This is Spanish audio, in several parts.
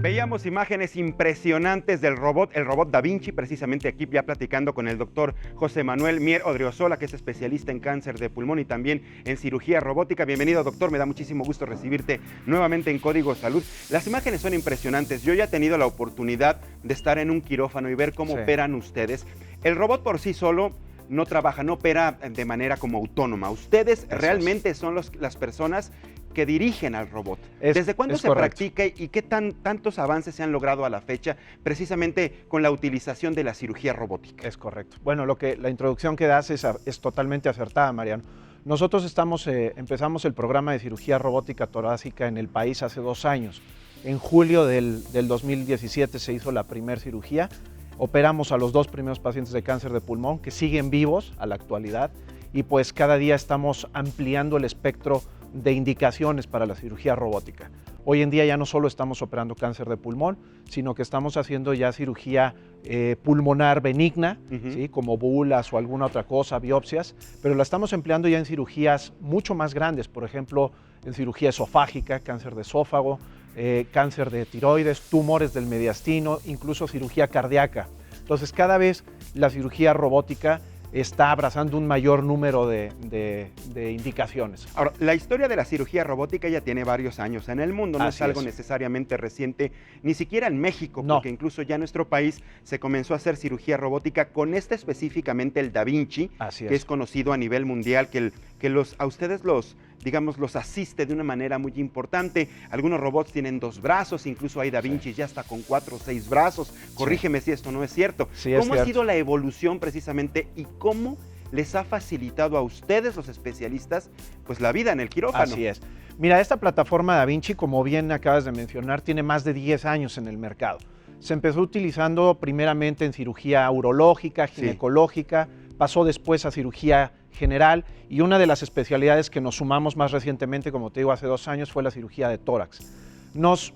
Veíamos imágenes impresionantes del robot, el robot Da Vinci, precisamente aquí ya platicando con el doctor José Manuel Mier Odriozola, que es especialista en cáncer de pulmón y también en cirugía robótica. Bienvenido, doctor, me da muchísimo gusto recibirte nuevamente en Código Salud. Las imágenes son impresionantes. Yo ya he tenido la oportunidad de estar en un quirófano y ver cómo operan ustedes. El robot por sí solo no trabaja, no opera de manera como autónoma. Ustedes realmente son las personas que dirigen al robot. ¿Desde cuándo se practica y qué tantos avances se han logrado a la fecha precisamente con la utilización de la cirugía robótica? Es correcto. Bueno, la introducción que das es totalmente acertada, Mariano. Nosotros empezamos el programa de cirugía robótica torácica en el país hace 2 años. En julio del 2017 se hizo la primera cirugía. Operamos a los 2 primeros pacientes de cáncer de pulmón que siguen vivos a la actualidad y pues cada día estamos ampliando el espectro de indicaciones para la cirugía robótica. Hoy en día ya no solo estamos operando cáncer de pulmón, sino que estamos haciendo ya cirugía pulmonar benigna, ¿sí? Como bulas o alguna otra cosa, biopsias, pero la estamos empleando ya en cirugías mucho más grandes, por ejemplo, en cirugía esofágica, cáncer de esófago, cáncer de tiroides, tumores del mediastino, incluso cirugía cardíaca. Entonces, cada vez la cirugía robótica está abrazando un mayor número de indicaciones. Ahora, la historia de la cirugía robótica ya tiene varios años en el mundo, no es algo necesariamente reciente, ni siquiera en México, porque incluso ya en nuestro país se comenzó a hacer cirugía robótica con específicamente el Da Vinci, que es conocido a nivel mundial, que a ustedes los asiste de una manera muy importante. Algunos robots tienen 2 brazos, incluso hay Da Vinci ya está con 4 o 6 brazos. Corrígeme si esto no es cierto. ¿Cómo ha sido la evolución precisamente y cómo les ha facilitado a ustedes, los especialistas, pues la vida en el quirófano? Así es. Mira, esta plataforma Da Vinci, como bien acabas de mencionar, tiene más de 10 años en el mercado. Se empezó utilizando primeramente en cirugía urológica, ginecológica, pasó después a cirugía general y una de las especialidades que nos sumamos más recientemente, como te digo, hace 2 años, fue la cirugía de tórax.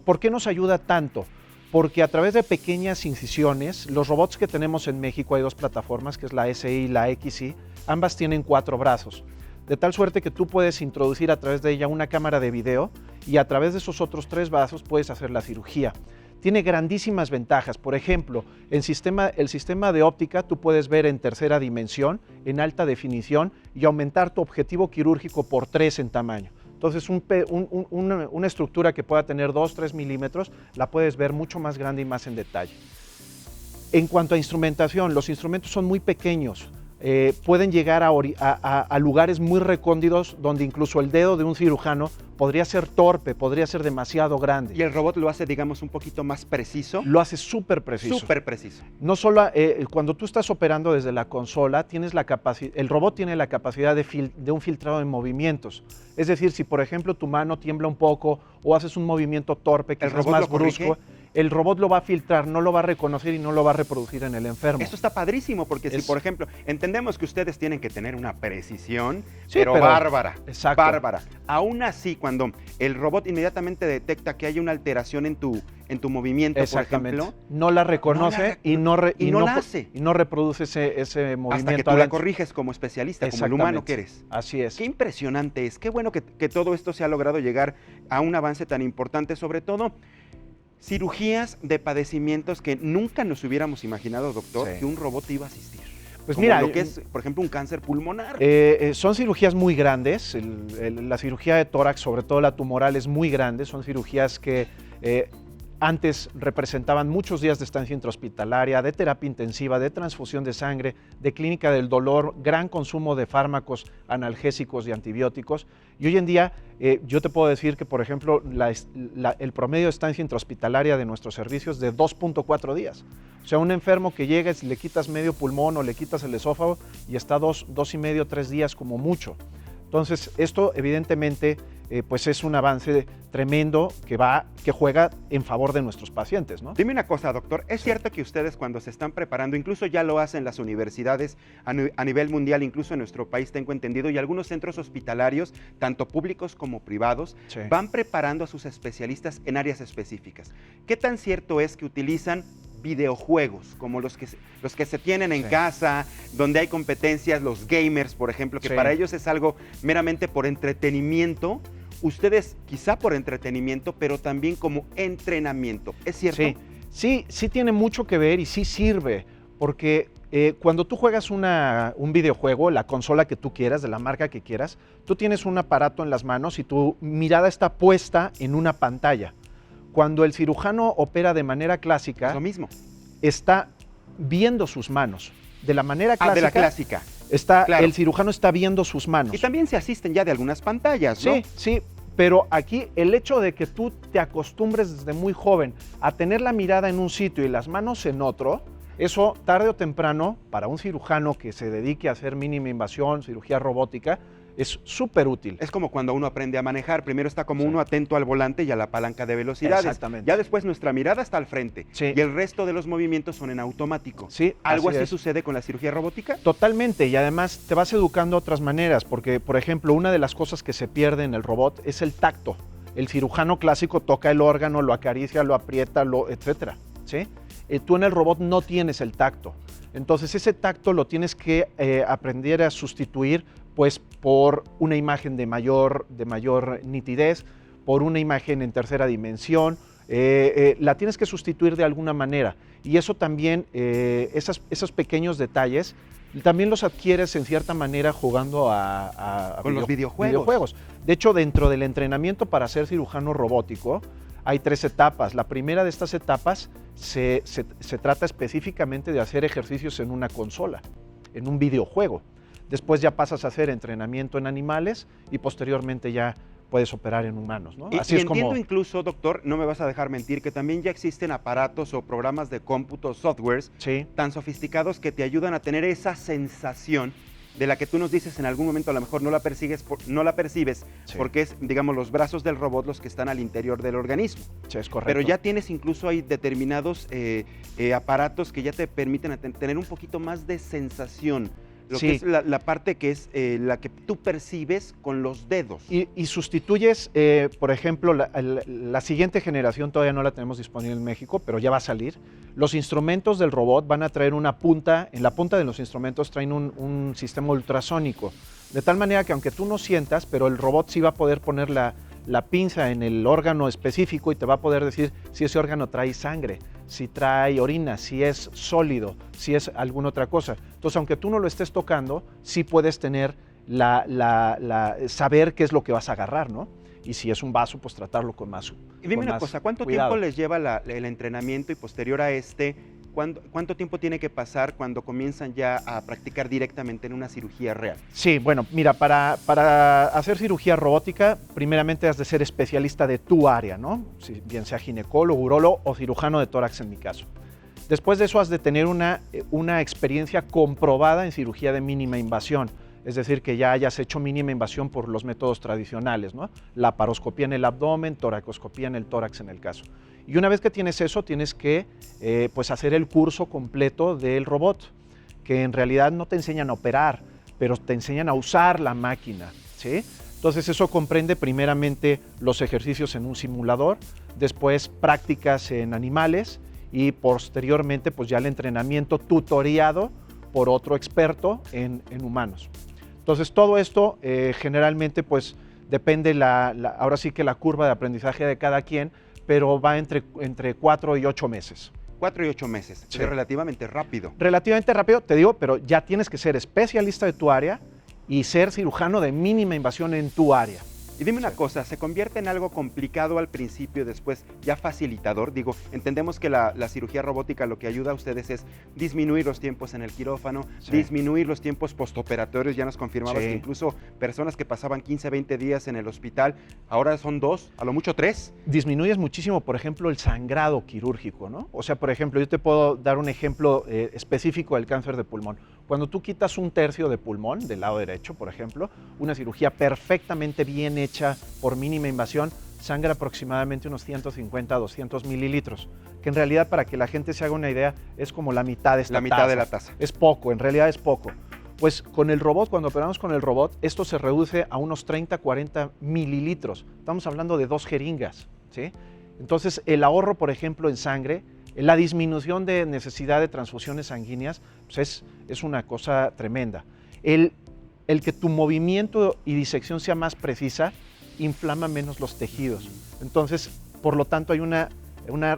¿Por qué nos ayuda tanto? Porque a través de pequeñas incisiones, los robots que tenemos en México, hay 2 plataformas, que es la SI y la XI, ambas tienen 4 brazos, de tal suerte que tú puedes introducir a través de ella una cámara de video y a través de esos otros 3 brazos puedes hacer la cirugía. Tiene grandísimas ventajas. Por ejemplo, el sistema de óptica tú puedes ver en tercera dimensión, en alta definición y aumentar tu objetivo quirúrgico por 3 en tamaño. Entonces, una estructura que pueda tener 2-3 milímetros la puedes ver mucho más grande y más en detalle. En cuanto a instrumentación, los instrumentos son muy pequeños. Pueden llegar a lugares muy recónditos donde incluso el dedo de un cirujano podría ser torpe, podría ser demasiado grande. ¿Y el robot lo hace, digamos, un poquito más preciso? Lo hace súper preciso. Súper preciso. No solo, cuando tú estás operando desde la consola, el robot tiene la capacidad de un filtrado de movimientos. Es decir, si por ejemplo tu mano tiembla un poco o haces un movimiento torpe, que es más brusco, el robot lo va a filtrar, no lo va a reconocer y no lo va a reproducir en el enfermo. Esto está padrísimo, porque si, por ejemplo, entendemos que ustedes tienen que tener una precisión, pero bárbara. Exacto. Bárbara. Aún así, cuando el robot inmediatamente detecta que hay una alteración en tu movimiento, por ejemplo, no la reconoce y no la hace. Y no reproduce ese movimiento. Hasta que tú la corriges como especialista, como el humano que eres. Así es. Qué impresionante es. Qué bueno que todo esto se ha logrado llegar a un avance tan importante, sobre todo cirugías de padecimientos que nunca nos hubiéramos imaginado, doctor, que un robot iba a asistir. Pues mira, lo que es, por ejemplo, un cáncer pulmonar. Son cirugías muy grandes. La cirugía de tórax, sobre todo la tumoral, es muy grande. Son cirugías que antes representaban muchos días de estancia intrahospitalaria, de terapia intensiva, de transfusión de sangre, de clínica del dolor, gran consumo de fármacos analgésicos y antibióticos. Y hoy en día yo te puedo decir que, por ejemplo, el promedio de estancia intrahospitalaria de nuestros servicios es de 2.4 días. O sea, un enfermo que llega y le quitas medio pulmón o le quitas el esófago y está 2,5, 3 días como mucho. Entonces, esto evidentemente pues es un avance tremendo que juega en favor de nuestros pacientes, ¿no? Dime una cosa, doctor, ¿es cierto que ustedes cuando se están preparando, incluso ya lo hacen las universidades a nivel mundial, incluso en nuestro país tengo entendido, y algunos centros hospitalarios, tanto públicos como privados, van preparando a sus especialistas en áreas específicas? ¿Qué tan cierto es que utilizan videojuegos como los que se tienen en casa, donde hay competencias, los gamers, por ejemplo, que para ellos es algo meramente por entretenimiento? ustedes quizá por entretenimiento, pero también como entrenamiento. ¿Es cierto? Sí tiene mucho que ver y sí sirve, porque cuando tú juegas un videojuego, la consola que tú quieras, de la marca que quieras, tú tienes un aparato en las manos y tu mirada está puesta en una pantalla. Cuando el cirujano opera de manera clásica, es lo mismo. Está viendo sus manos. De la manera clásica. De la clásica. Claro. El cirujano está viendo sus manos. Y también se asisten ya de algunas pantallas, ¿no? Sí. Pero aquí el hecho de que tú te acostumbres desde muy joven a tener la mirada en un sitio y las manos en otro, eso tarde o temprano, para un cirujano que se dedique a hacer mínima invasión, cirugía robótica, es súper útil. Es como cuando uno aprende a manejar. Primero está como uno atento al volante y a la palanca de velocidades. Exactamente. Ya después nuestra mirada está al frente. Sí. Y el resto de los movimientos son en automático. Sí, ¿Algo así sucede con la cirugía robótica? Totalmente. Y además te vas educando de otras maneras. Porque, por ejemplo, una de las cosas que se pierde en el robot es el tacto. El cirujano clásico toca el órgano, lo acaricia, lo aprieta, etcétera, ¿sí? Tú en el robot no tienes el tacto. Entonces ese tacto lo tienes que aprender a sustituir pues por una imagen de mayor nitidez, por una imagen en tercera dimensión, la tienes que sustituir de alguna manera. Y eso también, esos pequeños detalles, también los adquieres en cierta manera jugando con los videojuegos. De hecho, dentro del entrenamiento para ser cirujano robótico, hay 3 etapas. La primera de estas etapas se trata específicamente de hacer ejercicios en una consola, en un videojuego. Después ya pasas a hacer entrenamiento en animales y posteriormente ya puedes operar en humanos, ¿no? Así es entiendo incluso, doctor, no me vas a dejar mentir, que también ya existen aparatos o programas de cómputo, softwares, tan sofisticados que te ayudan a tener esa sensación de la que tú nos dices en algún momento a lo mejor no la percibes porque es, digamos, los brazos del robot los que están al interior del organismo. Sí, es correcto. Pero ya tienes incluso hay determinados aparatos que ya te permiten tener un poquito más de sensación. Lo que es la parte que es la que tú percibes con los dedos. Y sustituyes, por ejemplo, la siguiente generación todavía no la tenemos disponible en México, pero ya va a salir. Los instrumentos del robot van a traer una punta, en la punta de los instrumentos traen un sistema ultrasónico, de tal manera que aunque tú no sientas, pero el robot sí va a poder poner la pinza en el órgano específico y te va a poder decir si ese órgano trae sangre, si trae orina, si es sólido, si es alguna otra cosa. Entonces, aunque tú no lo estés tocando, sí puedes tener saber qué es lo que vas a agarrar, ¿no? Y si es un vaso, pues tratarlo con más cuidado. Y dime una cosa, ¿cuánto tiempo les lleva el entrenamiento y posterior a ¿cuánto tiempo tiene que pasar cuando comienzan ya a practicar directamente en una cirugía real? Sí, bueno, mira, para hacer cirugía robótica, primeramente has de ser especialista de tu área, ¿no? Si bien sea ginecólogo, urólogo o cirujano de tórax en mi caso. Después de eso has de tener una experiencia comprobada en cirugía de mínima invasión, es decir, que ya hayas hecho mínima invasión por los métodos tradicionales, ¿no? Laparoscopía en el abdomen, toracoscopía en el tórax en el caso. Y una vez que tienes eso, tienes que pues hacer el curso completo del robot, que en realidad no te enseñan a operar, pero te enseñan a usar la máquina, ¿sí? Entonces eso comprende primeramente los ejercicios en un simulador, después prácticas en animales y posteriormente pues ya el entrenamiento tutoriado por otro experto en humanos. Entonces todo esto generalmente pues depende ahora sí que la curva de aprendizaje de cada quien, pero va entre 4 y 8 meses. 4 y 8 meses, sí. Es relativamente rápido. Relativamente rápido, te digo, pero ya tienes que ser especialista de tu área y ser cirujano de mínima invasión en tu área. Y dime una cosa, ¿se convierte en algo complicado al principio, después ya facilitador? Digo, entendemos que la cirugía robótica lo que ayuda a ustedes es disminuir los tiempos en el quirófano, disminuir los tiempos postoperatorios, ya nos confirmabas que incluso personas que pasaban 15, 20 días en el hospital, ahora son 2, a lo mucho 3. Disminuyes muchísimo, por ejemplo, el sangrado quirúrgico, ¿no? O sea, por ejemplo, yo te puedo dar un ejemplo específico del cáncer de pulmón. Cuando tú quitas 1/3 de pulmón, del lado derecho, por ejemplo, una cirugía perfectamente bien hecha por mínima invasión, sangra aproximadamente unos 150 a 200 mililitros, que en realidad, para que la gente se haga una idea, es como la mitad de esta taza. La mitad de la taza. Es poco, en realidad es poco. Pues con el robot, cuando operamos con el robot, esto se reduce a unos 30, 40 mililitros. Estamos hablando de 2 jeringas, ¿sí? Entonces, el ahorro, por ejemplo, en sangre, la disminución de necesidad de transfusiones sanguíneas, pues es una cosa tremenda. El que tu movimiento y disección sea más precisa, inflama menos los tejidos. Entonces, por lo tanto, hay una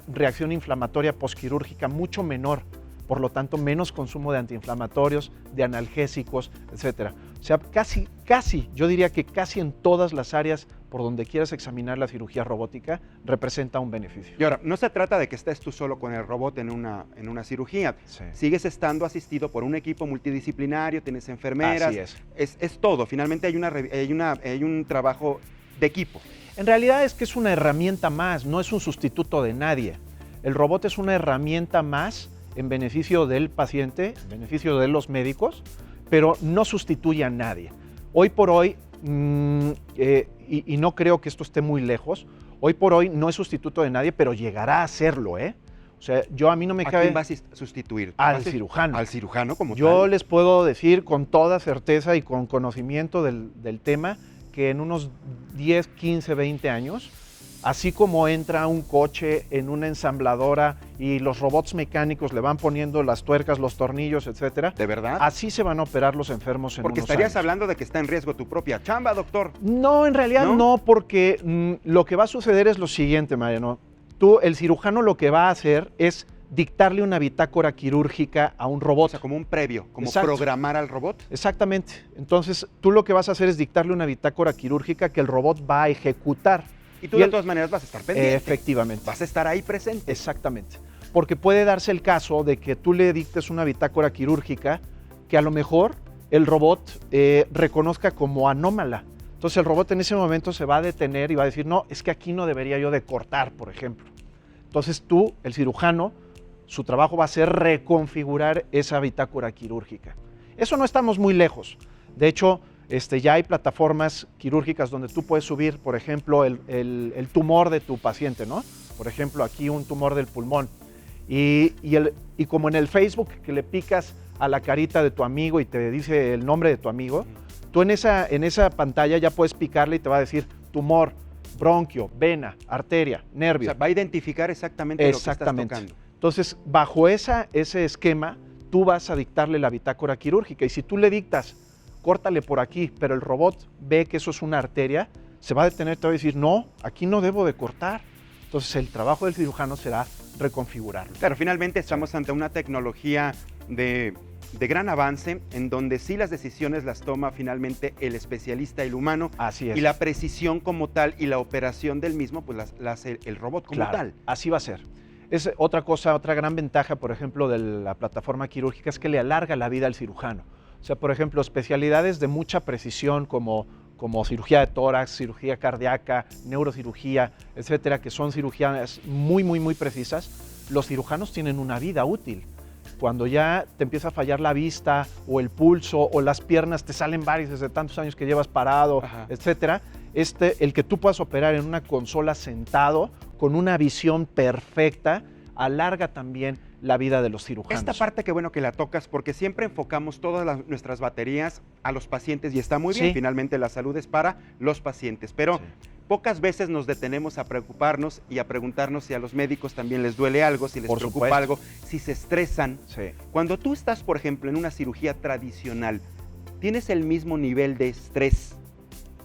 reacción inflamatoria posquirúrgica mucho menor. Por lo tanto, menos consumo de antiinflamatorios, de analgésicos, etc. O sea, casi, yo diría que casi en todas las áreas por donde quieras examinar la cirugía robótica, representa un beneficio. Y ahora, no se trata de que estés tú solo con el robot en una cirugía. Sí. Sigues estando asistido por un equipo multidisciplinario, tienes enfermeras. Así es. Es todo. Finalmente hay un trabajo de equipo. En realidad es que es una herramienta más, no es un sustituto de nadie. El robot es una herramienta más en beneficio del paciente, en beneficio de los médicos, pero no sustituye a nadie. Hoy por hoy, y no creo que esto esté muy lejos, hoy por hoy no es sustituto de nadie, pero llegará a serlo, ¿eh? O sea, a mí no me cabe... ¿A quién vas a sustituir? Al cirujano. Al cirujano como tal. Yo les puedo decir con toda certeza y con conocimiento del tema que en unos 10, 15, 20 años, así como entra un coche en una ensambladora y los robots mecánicos le van poniendo las tuercas, los tornillos, etcétera. ¿De verdad? Así se van a operar los enfermos en Porque unos estarías años. hablando de que está en riesgo tu propia chamba, doctor. No, en realidad no, porque lo que va a suceder es lo siguiente, Mariano. El cirujano lo que va a hacer es dictarle una bitácora quirúrgica a un robot. O sea, como un previo, como Exacto. programar al robot. Exactamente. Entonces, tú lo que vas a hacer es dictarle una bitácora quirúrgica que el robot va a ejecutar. Y tú de todas maneras vas a estar pendiente. Efectivamente. Vas a estar ahí presente. Exactamente. Porque puede darse el caso de que tú le dictes una bitácora quirúrgica que a lo mejor el robot reconozca como anómala. Entonces el robot en ese momento se va a detener y va a decir, no, es que aquí no debería yo de cortar, por ejemplo. Entonces tú, el cirujano, su trabajo va a ser reconfigurar esa bitácora quirúrgica. Eso no estamos muy lejos. De hecho, ya hay plataformas quirúrgicas donde tú puedes subir, por ejemplo, el tumor de tu paciente, ¿no? Por ejemplo, aquí un tumor del pulmón. Y como en el Facebook que le picas a la carita de tu amigo y te dice el nombre de tu amigo, tú en esa pantalla ya puedes picarle y te va a decir tumor, bronquio, vena, arteria, nervio. O sea, va a identificar exactamente lo que estás tocando. Entonces, bajo ese esquema, tú vas a dictarle la bitácora quirúrgica. Y si tú le dictas, córtale por aquí, pero el robot ve que eso es una arteria, se va a detener, te va a decir, no, aquí no debo de cortar. Entonces, el trabajo del cirujano será reconfigurarlo. Claro, finalmente estamos ante una tecnología de gran avance, en donde sí las decisiones las toma finalmente el especialista, el humano. Así es. Y la precisión como tal y la operación del mismo, pues la hace el robot como tal. Así va a ser. Es otra gran ventaja, por ejemplo, de la plataforma quirúrgica es que le alarga la vida al cirujano. O sea, por ejemplo, especialidades de mucha precisión como cirugía de tórax, cirugía cardíaca, neurocirugía, etcétera, que son cirugías muy, muy, muy precisas, los cirujanos tienen una vida útil. Cuando ya te empieza a fallar la vista o el pulso o las piernas te salen varices de tantos años que llevas parado, etcétera, el que tú puedas operar en una consola sentado con una visión perfecta alarga también la vida de los cirujanos. Esta parte qué bueno que la tocas porque siempre enfocamos todas nuestras baterías a los pacientes y está muy bien, finalmente la salud es para los pacientes, pero pocas veces nos detenemos a preocuparnos y a preguntarnos si a los médicos también les duele algo, si les preocupa algo, si se estresan. Cuando tú estás, por ejemplo, en una cirugía tradicional, ¿tienes el mismo nivel de estrés,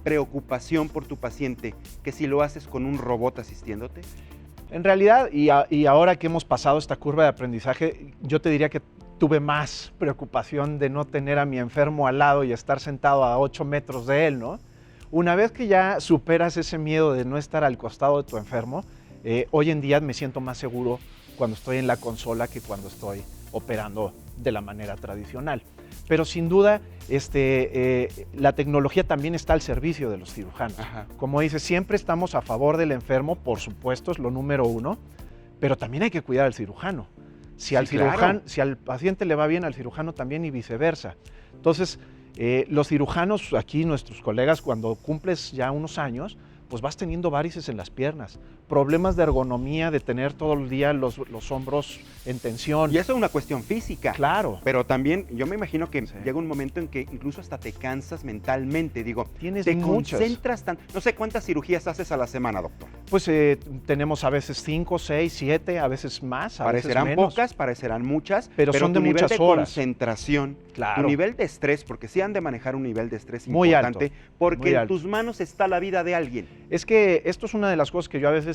preocupación por tu paciente que si lo haces con un robot asistiéndote? En realidad, y ahora que hemos pasado esta curva de aprendizaje, yo te diría que tuve más preocupación de no tener a mi enfermo al lado y estar sentado a 8 metros de él, ¿no? Una vez que ya superas ese miedo de no estar al costado de tu enfermo, hoy en día me siento más seguro cuando estoy en la consola que cuando estoy operando de la manera tradicional. Pero sin duda, la tecnología también está al servicio de los cirujanos. Como dices, siempre estamos a favor del enfermo, por supuesto, es lo número uno, pero también hay que cuidar al cirujano. Si al paciente le va bien, al cirujano también y viceversa. Entonces, los cirujanos, aquí nuestros colegas, cuando cumples ya unos años, pues vas teniendo varices en las piernas, problemas de ergonomía, de tener todo el día los hombros en tensión. Y eso es una cuestión física. Claro. Pero también yo me imagino que Sí. llega un momento en que incluso hasta te cansas mentalmente. Digo, Tienes te muchas. concentras tan... No sé cuántas cirugías haces a la semana, doctor. Pues tenemos a veces 5, 6, 7, a veces más, a veces Parecerán menos. pocas, parecerán muchas, Pero son tu de nivel muchas de horas. concentración, Claro. tu nivel de estrés, porque sí han de manejar un nivel de estrés Muy importante, alto, porque muy en alto. tus manos está la vida de alguien. Es que esto es una de las cosas que yo a veces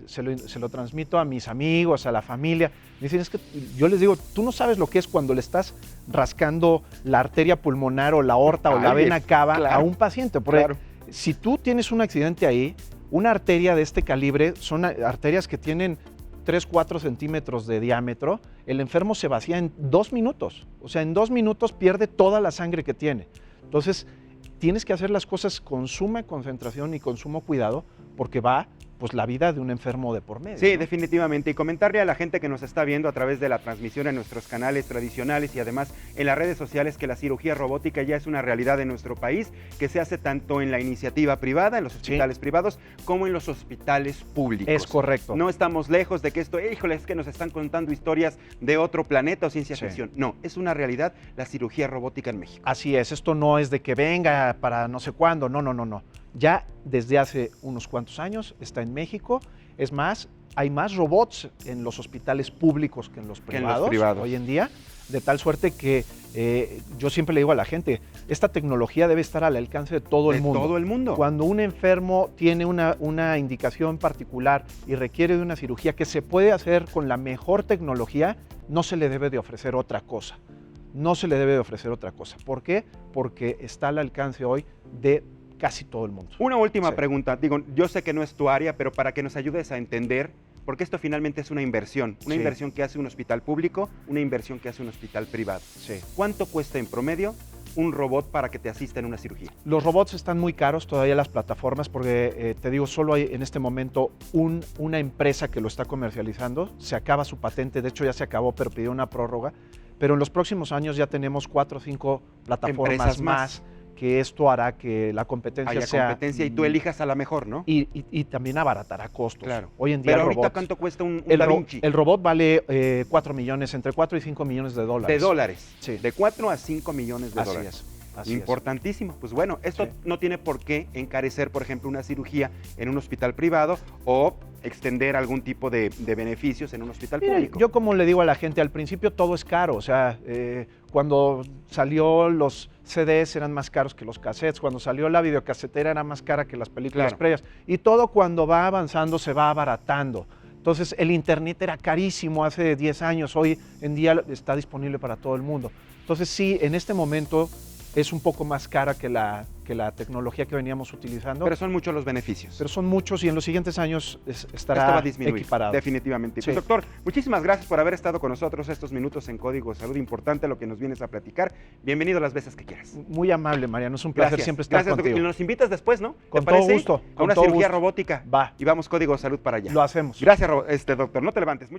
se lo transmito a mis amigos, a la familia. Me dicen, es que yo les digo, tú no sabes lo que es cuando le estás rascando la arteria pulmonar o la aorta o la Ay, vena cava claro, a un paciente. Porque claro. si tú tienes un accidente ahí, una arteria de este calibre son arterias que tienen 3, 4 centímetros de diámetro, el enfermo se vacía en 2 minutos. O sea, en 2 minutos pierde toda la sangre que tiene. Entonces, tienes que hacer las cosas con suma concentración y con sumo cuidado, porque va pues la vida de un enfermo de por medio. Sí, ¿no? definitivamente. Y comentarle a la gente que nos está viendo a través de la transmisión en nuestros canales tradicionales y además en las redes sociales que la cirugía robótica ya es una realidad en nuestro país, que se hace tanto en la iniciativa privada, en los hospitales privados, como en los hospitales públicos. Es correcto. No estamos lejos de que esto, híjole, es que nos están contando historias de otro planeta o ciencia Sí. ficción. No, es una realidad la cirugía robótica en México. Así es, esto no es de que venga para no sé cuándo, no. Ya desde hace unos cuantos años está en México. Es más, hay más robots en los hospitales públicos que en los privados, hoy en día, de tal suerte que yo siempre le digo a la gente, esta tecnología debe estar al alcance de todo el mundo. De todo el mundo. Cuando un enfermo tiene una indicación particular y requiere de una cirugía que se puede hacer con la mejor tecnología, no se le debe de ofrecer otra cosa. No se le debe de ofrecer otra cosa. ¿Por qué? Porque está al alcance hoy de casi todo el mundo. Una última Sí. pregunta. Digo, yo sé que no es tu área, pero para que nos ayudes a entender, porque esto finalmente es una inversión. Una Sí. inversión que hace un hospital público, una inversión que hace un hospital privado. Sí. ¿Cuánto cuesta en promedio un robot para que te asista en una cirugía? Los robots están muy caros todavía las plataformas porque, te digo, solo hay en este momento una empresa que lo está comercializando. Se acaba su patente, de hecho ya se acabó, pero pidió una prórroga. Pero en los próximos años ya tenemos 4 o 5 plataformas Empresas más, que esto hará que la competencia Haya sea... competencia y tú elijas a la mejor, ¿no? Y también abaratará costos. Claro. Hoy en día Pero el ahorita, robot, ¿cuánto cuesta un el Da ro- Vinci? el robot vale 4 millones, entre 4 y 5 millones de dólares. De dólares. Sí. De 4 a 5 millones de Así dólares. es. Así es. Importantísimo. Pues bueno, esto Sí. no tiene por qué encarecer, por ejemplo, una cirugía en un hospital privado o extender algún tipo de beneficios en un hospital Mira, público. yo como le digo a la gente, al principio todo es caro, o sea, cuando salió los CDs eran más caros que los cassettes, cuando salió la videocasetera era más cara que las películas Claro. previas, y todo cuando va avanzando se va abaratando. Entonces el internet era carísimo hace 10 años, hoy en día está disponible para todo el mundo. Entonces sí, en este momento es un poco más cara que la tecnología que veníamos utilizando, Pero son muchos los beneficios. pero son muchos y en los siguientes años Esto va estará a disminuir, equiparado. definitivamente. Sí. Pues, doctor, muchísimas gracias por haber estado con nosotros estos minutos en Código Salud. Importante lo que nos vienes a platicar. Bienvenido las veces que quieras. Muy amable, Mariano, es un placer Gracias. siempre estar Gracias, doctor. contigo. Y nos invitas después, ¿no? Con ¿Te todo parece? gusto, A con una todo cirugía gusto. robótica. Va. Y vamos Código Salud para allá. Lo hacemos. Gracias, doctor. No te levantes.